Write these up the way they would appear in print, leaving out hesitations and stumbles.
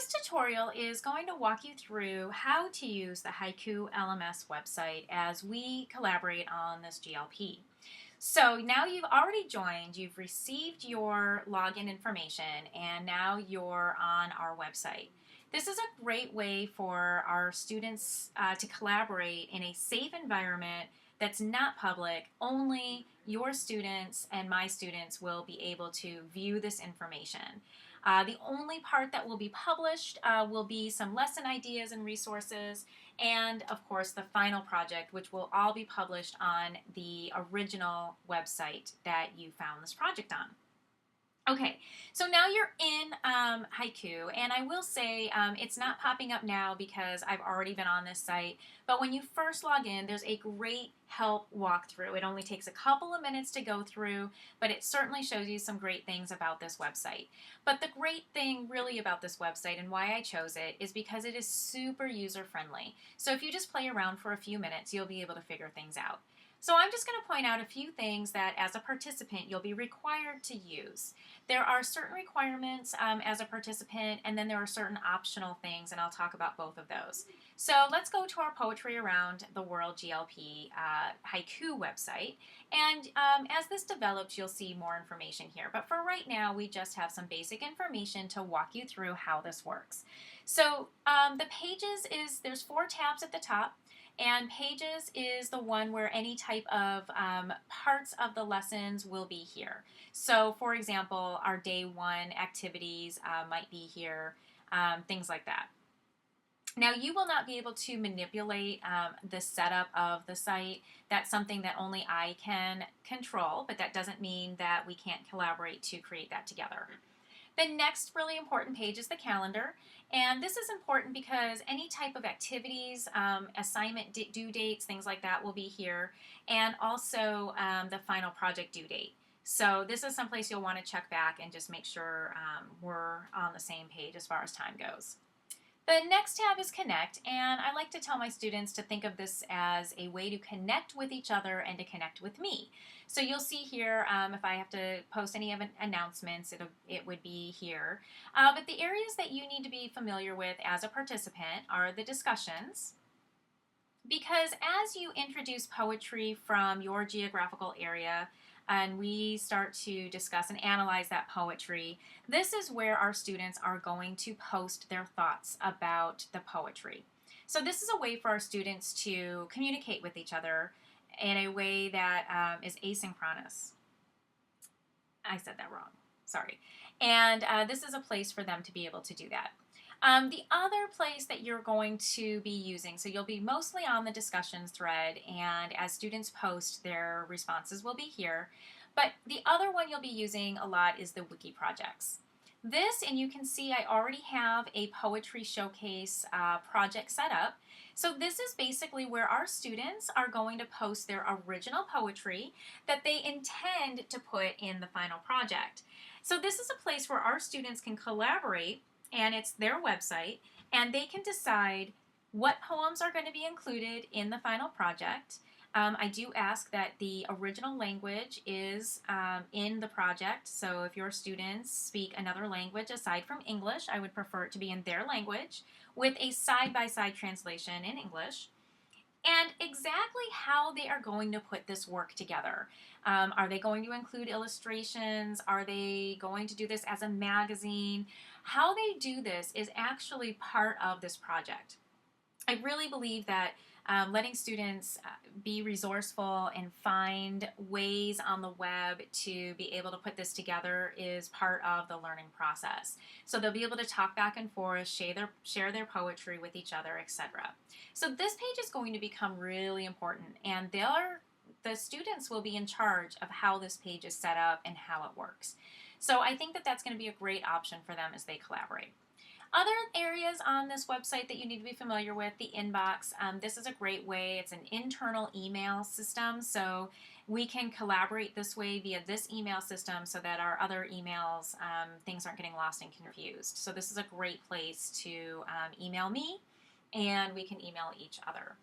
This tutorial is going to walk you through how to use the Haiku LMS website as we collaborate on this GLP. So now you've already joined, you've received your login information, and now you're on our website. This is a great way for our students to collaborate in a safe environment that's not public. Only your students and my students will be able to view this information. The only part that will be published will be some lesson ideas and resources, and of course the final project, which will all be published on the original website that you found this project on. Okay, so now you're in Haiku, and I will say it's not popping up now because I've already been on this site, but when you first log in, there's a great help walkthrough. It only takes a couple of minutes to go through, but it certainly shows you some great things about this website. But the great thing really about this website and why I chose it is because it is super user-friendly. So if you just play around for a few minutes, you'll be able to figure things out. So I'm just going to point out a few things that as a participant you'll be required to use. There are certain requirements as a participant, and then there are certain optional things, and I'll talk about both of those. So let's go to our Poetry Around the World GLP Haiku website, and as this develops you'll see more information here. But for right now we just have some basic information to walk you through how this works. So the pages there's 4 tabs at the top. And Pages is the one where any type of parts of the lessons will be here. So for example, our day 1 activities might be here, things like that. Now you will not be able to manipulate the setup of the site. That's something that only I can control, but that doesn't mean that we can't collaborate to create that together. The next really important page is the calendar, and this is important because any type of activities, assignment due dates, things like that will be here, and also the final project due date. So this is someplace you'll want to check back and just make sure we're on the same page as far as time goes. The next tab is Connect, and I like to tell my students to think of this as a way to connect with each other and to connect with me. So you'll see here if I have to post any announcements, it would be here. But the areas that you need to be familiar with as a participant are the discussions, because as you introduce poetry from your geographical area, and we start to discuss and analyze that poetry, this is where our students are going to post their thoughts about the poetry. So this is a way for our students to communicate with each other in a way that is asynchronous. I said that wrong, sorry. And this is a place for them to be able to do that. The other place that you're going to be using, so you'll be mostly on the discussions thread, and as students post, their responses will be here. But the other one you'll be using a lot is the wiki projects. This, and you can see I already have a poetry showcase project set up. So this is basically where our students are going to post their original poetry that they intend to put in the final project. So this is a place where our students can collaborate, and it's their website, and they can decide what poems are going to be included in the final project. I do ask that the original language is in the project, so if your students speak another language aside from English, I would prefer it to be in their language with a side-by-side translation in English. And exactly how they are going to put this work together. Are they going to include illustrations? Are they going to do this as a magazine? How they do this is actually part of this project. I really believe that letting students be resourceful and find ways on the web to be able to put this together is part of the learning process. So they'll be able to talk back and forth, share their poetry with each other, etc. So this page is going to become really important, and the students will be in charge of how this page is set up and how it works. So I think that that's going to be a great option for them as they collaborate. Other areas on this website that you need to be familiar with, the inbox. This is a great way. It's an internal email system, so we can collaborate this way via this email system so that our other emails, things aren't getting lost and confused. So this is a great place to email me, and we can email each other.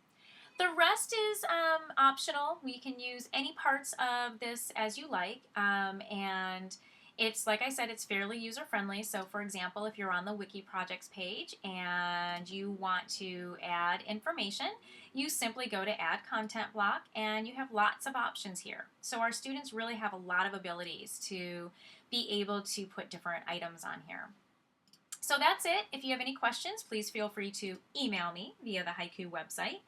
The rest is optional. We can use any parts of this as you like, and It's, like I said, it's fairly user-friendly. So for example, if you're on the Wiki Projects page and you want to add information, you simply go to Add Content Block and you have lots of options here. So our students really have a lot of abilities to be able to put different items on here. So that's it. If you have any questions, please feel free to email me via the Haiku website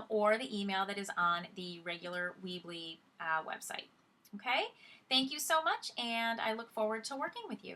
or the email that is on the regular Weebly website. Okay? Thank you so much, and I look forward to working with you.